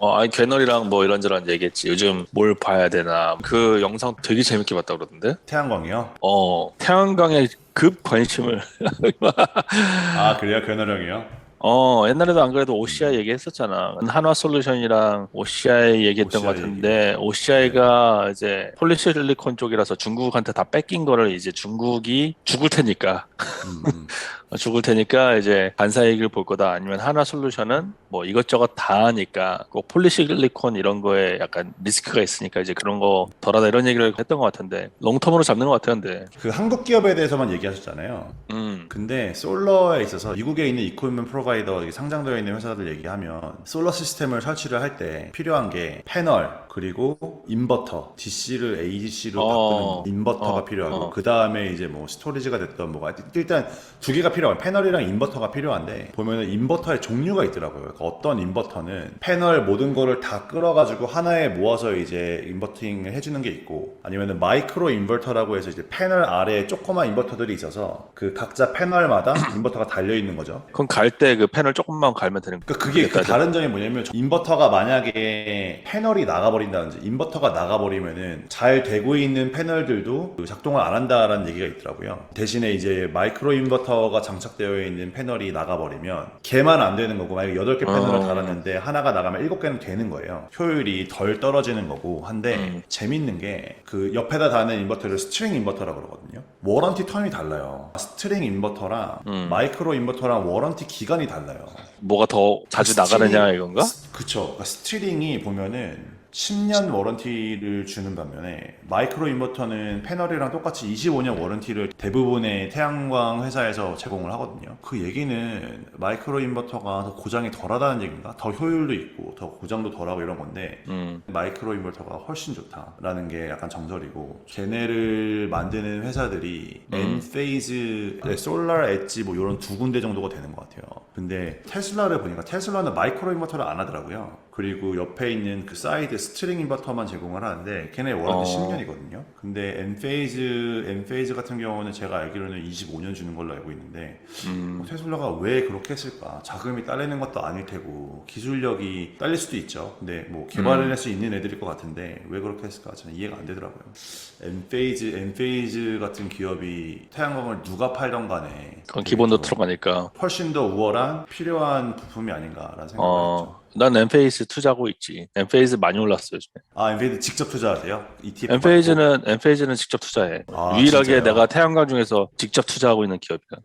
아니 괴널이랑 뭐 이런저런 얘기했지. 요즘 뭘 봐야 되나. 그 영상 되게 재밌게 봤다 그러던데. 태양광이요? 태양광에 급 관심을. 아, 그래요? 견호령이요? 옛날에도 안 그래도 OCI 음, 얘기했었잖아. 한화솔루션이랑 OCI 얘기했던 것 OCI 얘기. 같은데, 네. OCI가 이제 폴리실리콘 쪽이라서 중국한테 다 뺏긴 거를 이제 중국이 죽을 테니까. 음. 죽을 테니까 이제 반사이익을 볼 거다. 아니면 하나 솔루션은 뭐 이것저것 다 하니까 꼭 폴리실리콘 이런 거에 약간 리스크가 있으니까 이제 그런 거 덜하다 이런 얘기를 했던 것 같은데 롱텀으로 잡는 것 같았는데. 그 한국 기업에 대해서만 얘기하셨잖아요. 음. 근데 솔러에 있어서 미국에 있는 이코노미 프로바이더 상장되어 있는 회사들 얘기하면 솔러 시스템을 설치를 할 때 필요한 게 패널 그리고 인버터 DC를 ADC로 바꾸는 어, 인버터가 어, 필요하고 어. 그 다음에 이제 뭐 스토리지가 됐던 뭐가 일단 두 개가 필요한 패널이랑 인버터가 필요한데 보면은 인버터의 종류가 있더라고요. 그러니까 어떤 인버터는 패널 모든 거를 다 끌어가지고 하나에 모아서 이제 인버팅을 해주는 게 있고 아니면은 마이크로 인버터라고 해서 이제 패널 아래에 조그만 인버터들이 있어서 그 각자 패널마다 인버터가 달려 있는 거죠. 그럼 갈 때 그 패널 조금만 갈면 되는 그러니까 그게 그게 그 따져. 다른 점이 뭐냐면 인버터가 만약에 패널이 나가버린다든지 인버터가 나가버리면은 잘 되고 있는 패널들도 그 작동을 안 한다라는 얘기가 있더라고요. 대신에 이제 마이크로 인버터가 장착되어 있는 패널이 나가버리면 걔만 안 되는 거고 만약에 8개 패널을 음, 달았는데 하나가 나가면 7개는 되는 거예요. 효율이 덜 떨어지는 거고 한데 음. 재밌는 게 그 옆에다 다는 인버터를 스트링 인버터라고 그러거든요. 워런티 텀이 달라요. 스트링 인버터랑 음. 마이크로 인버터랑 워런티 기간이 달라요. 뭐가 더 그 자주 나가느냐 스트링 이건가? 그쵸. 그러니까 스트링이 보면은 10년 워런티를 주는 반면에 마이크로 인버터는 패널이랑 똑같이 25년 워런티를 대부분의 태양광 회사에서 제공을 하거든요. 그 얘기는 마이크로 인버터가 더 고장이 덜하다는 얘기인가? 더 효율도 있고 더 고장도 덜하고 이런 건데 음. 마이크로 인버터가 훨씬 좋다라는 게 약간 정설이고 걔네를 만드는 회사들이 음. 엔페이즈, 솔라 엣지 뭐 이런 두 군데 정도가 되는 것 같아요. 근데 테슬라를 보니까 테슬라는 마이크로 인버터를 안 하더라고요. 그리고 옆에 있는 그 사이드 스트링 인버터만 제공을 하는데 걔네 워런티 어. 10년이거든요. 근데 엔페이즈 같은 경우는 제가 알기로는 25년 주는 걸로 알고 있는데 음. 테슬라가 왜 그렇게 했을까? 자금이 딸리는 것도 아닐 테고 기술력이 딸릴 수도 있죠. 근데 뭐 개발을 할 음. 수 있는 애들일 것 같은데 왜 그렇게 했을까? 저는 이해가 안 되더라고요. 엔페이즈 같은 기업이 태양광을 누가 팔던 간에 그건 되게 기본으로 좀 들어가니까. 훨씬 더 우월한 필요한 부품이 아닌가라는 생각을 했죠. 난 엠페이스 투자하고 있지. 엠페이스 많이 올랐어 요즘에. 아, 엔페이드 직접 투자하세요? ETF 받고? 엠페이즈는 직접 투자해. 아, 유일하게 내가 진짜요? 태양광 중에서 직접 투자하고 있는 기업이야.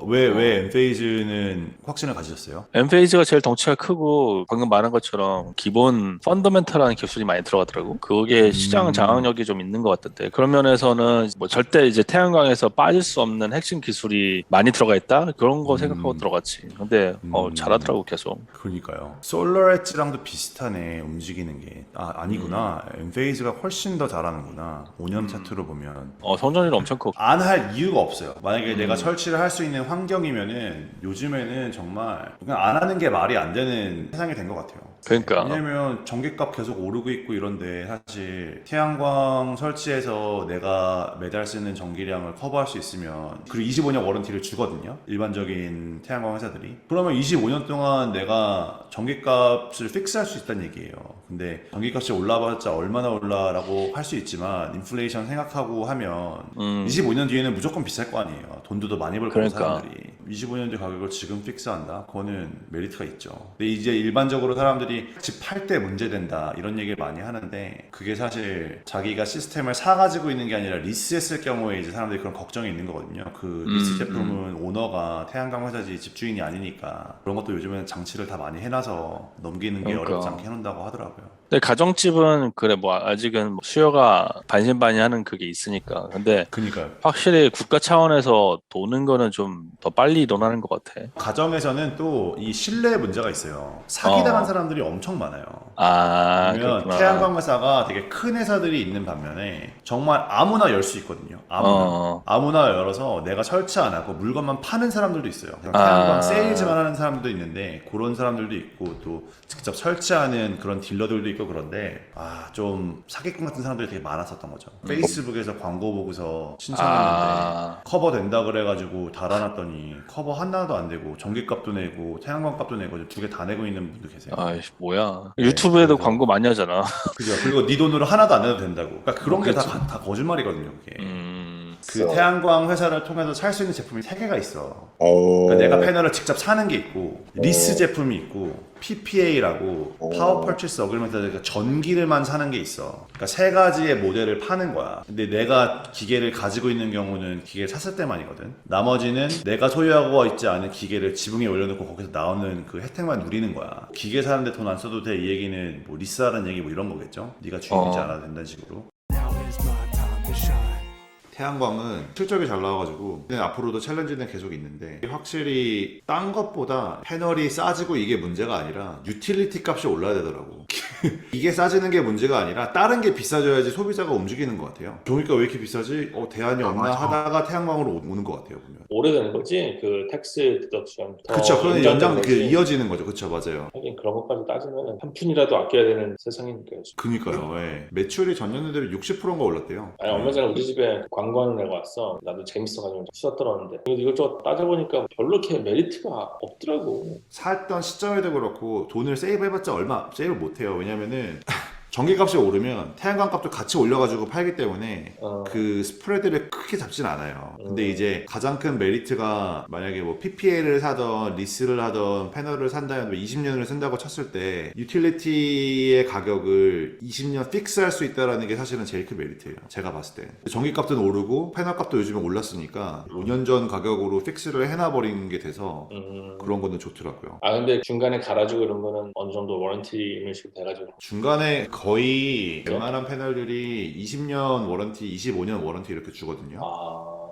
왜 어. 엔페이즈는 확신을 가지셨어요? 엠페이즈가 제일 덩치가 크고 방금 말한 것처럼 기본 펀더멘탈한 기술이 많이 들어가더라고. 그게 시장 음, 장악력이 좀 있는 것 같던데. 그런 면에서는 뭐 절대 이제 태양광에서 빠질 수 없는 핵심 기술이 많이 들어가 있다? 그런 거 생각하고 음, 들어갔지. 근데 음, 잘하더라고 계속. 그러니까요. 솔러 엣지랑도 비슷하네, 움직이는 게. 아, 음. 아니구나. 엔페이즈가 훨씬 더 잘하는구나. 5년 차트로 보면. 성장률이 엄청 커. 안 할 이유가 없어요. 만약에 내가 음. 설치를 할 수 있는 환경이면은 요즘에는 정말 그냥 안 하는 게 말이 안 되는 세상이 된 것 같아요. 그러니까. 왜냐면 전기값 계속 오르고 있고 이런데 사실 태양광 설치해서 내가 매달 쓰는 전기량을 커버할 수 있으면 그리고 25년 워런티를 주거든요. 일반적인 태양광 회사들이. 그러면 25년 동안 내가 전기값을 픽스할 수 있다는 얘기예요. 근데 전기값이 올라봤자 얼마나 올라라고 할 수 있지만 인플레이션 생각하고 하면 음. 25년 뒤에는 무조건 비쌀 거 아니에요. 돈도 더 많이 벌 거고 그러니까. 사람들이. 25년 뒤 가격을 지금 픽스한다? 그거는 메리트가 있죠. 근데 이제 일반적으로 사람들이 집 팔 때 문제된다 이런 얘기를 많이 하는데 그게 사실 자기가 시스템을 사가지고 있는 게 아니라 리스했을 경우에 이제 사람들이 그런 걱정이 있는 거거든요. 그 리스 음. 음. 제품은 오너가 태양광 회사지 집주인이 아니니까 그런 것도 요즘에는 장치를 다 많이 해놔서 넘기는 게 어렵지 그러니까. 않게 해놓는다고 하더라고요. 근데 가정집은 그래 뭐 아직은 뭐 수요가 반신반의하는 그게 있으니까. 근데 그니까요. 확실히 국가 차원에서 도는 거는 좀 더 빨리 일어나는 것 같아. 가정에서는 또 이 신뢰 문제가 있어요. 사기당한 어. 사람들이 엄청 많아요. 아, 그러면 그렇구나. 태양광 회사가 되게 큰 회사들이 있는 반면에 정말 아무나 열 수 있거든요. 아무나 열어서 내가 설치 안 하고 물건만 파는 사람들도 있어요. 그냥 태양광 세일즈만 하는 사람들도 있는데 그런 사람들도 있고 또 직접 설치하는 그런 딜러들도 있고 그런데 좀 사기꾼 같은 사람들이 되게 많았었던 거죠. 페이스북에서 광고 보고서 신청했는데 커버 된다 그래가지고 달아놨더니 커버 하나도 안 되고 전기값도 내고 태양광 값도 내고 두 개 다 내고 있는 분도 계세요. 아이씨, 뭐야. 유튜브에도 그래서- 광고 많이 하잖아. 그죠. 그리고 네 돈으로 하나도 안 내도 된다고. 그러니까 그런 게 다 거짓말이거든요. 그게. 그 태양광 회사를 통해서 살 수 있는 제품이 3개가 있어. 그러니까 내가 패널을 직접 사는 게 있고 리스 제품이 있고 PPA라고 파워 퍼치스 어그리먼트, 그러니까 전기를만 사는 게 있어. 그러니까 3가지의 모델을 파는 거야. 근데 내가 기계를 가지고 있는 경우는 기계를 샀을 때만이거든. 나머지는 내가 소유하고 있지 않은 기계를 지붕에 올려놓고 거기서 나오는 그 혜택만 누리는 거야. 기계 사는데 돈 안 써도 돼, 이 얘기는 뭐 리스하라는 얘기 뭐 이런 거겠죠. 네가 주인이지 않아도 된다는 식으로. 태양광은 실적이 잘 나와가지고 앞으로도 챌린지는 계속 있는데 확실히 딴 것보다 패널이 싸지고 이게 문제가 아니라 유틸리티 값이 올라야 되더라고. 이게 싸지는 게 문제가 아니라 다른 게 비싸져야지 소비자가 움직이는 것 같아요. 종이가 왜 이렇게 비싸지? 대안이 없나 하다가 태양광으로 오는 것 같아요. 보면. 오래되는 거지? 그 텍스 디덕션. 그쵸. 그건 연장 이어지는 거죠. 그쵸. 맞아요. 하긴 그런 것까지 따지면 한 푼이라도 아껴야 되는 세상이니까 요즘. 그니까요. 예. 매출이 전년 대비 60%가 올랐대요. 아니 얼마 전에 우리 집에 광고하는 애가 왔어. 나도 재밌어가지고 수다 떨었는데 이것저것 따져보니까 별로 이렇게 메리트가 없더라고. 샀던 시점에도 그렇고 돈을 세이브해봤자 얼마 세이브 못해요. 왜냐면은 전기값이 오르면 태양광 값도 같이 올려가지고 팔기 때문에 그 스프레드를 크게 잡진 않아요. 근데 이제 가장 큰 메리트가 만약에 뭐 PPA를 사던 리스를 하던 패널을 산다면 20년을 쓴다고 쳤을 때 유틸리티의 가격을 20년 픽스할 수 있다는 게 사실은 제일 큰 메리트예요. 제가 봤을 때. 전기값도 오르고 패널값도 요즘에 올랐으니까 5년 전 가격으로 픽스를 해놔버린 게 돼서 그런 거는 좋더라고요. 근데 중간에 갈아주고 이런 거는 어느 정도 워런티 이런 식으로 돼가지고 중간에 거의 웬만한 패널들이 20년 워런티, 25년 워런티 이렇게 주거든요.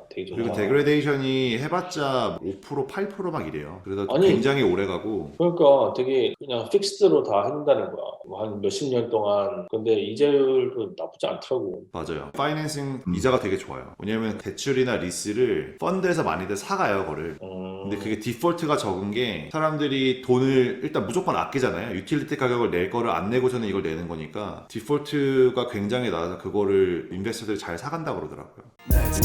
되게 좋다. 그리고 데그레데이션이 해봤자 5%, 8% 막 이래요. 그래서 아니, 굉장히 오래 가고. 그러니까 되게 그냥 픽스드로 다 해준다는 거야. 뭐 한 몇십 년 동안. 근데 이자율도 나쁘지 않더라고. 맞아요. 파이낸싱 이자가 되게 좋아요. 왜냐면 대출이나 리스를 펀드에서 많이들 사가요, 그거를. 근데 그게 디폴트가 적은 게 사람들이 돈을 일단 무조건 아끼잖아요. 유틸리티 가격을 낼 거를 안 내고서는 이걸 내는 거니까 디폴트가 굉장히 낮아서 그거를 인베스터들이 잘 사간다고 그러더라고요.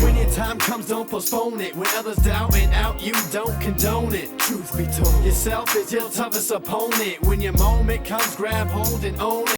When your time comes, don't postpone it. When others doubt it out, you don't condone it. Truth be told, yourself is your toughest opponent. When your moment comes, grab hold and own it.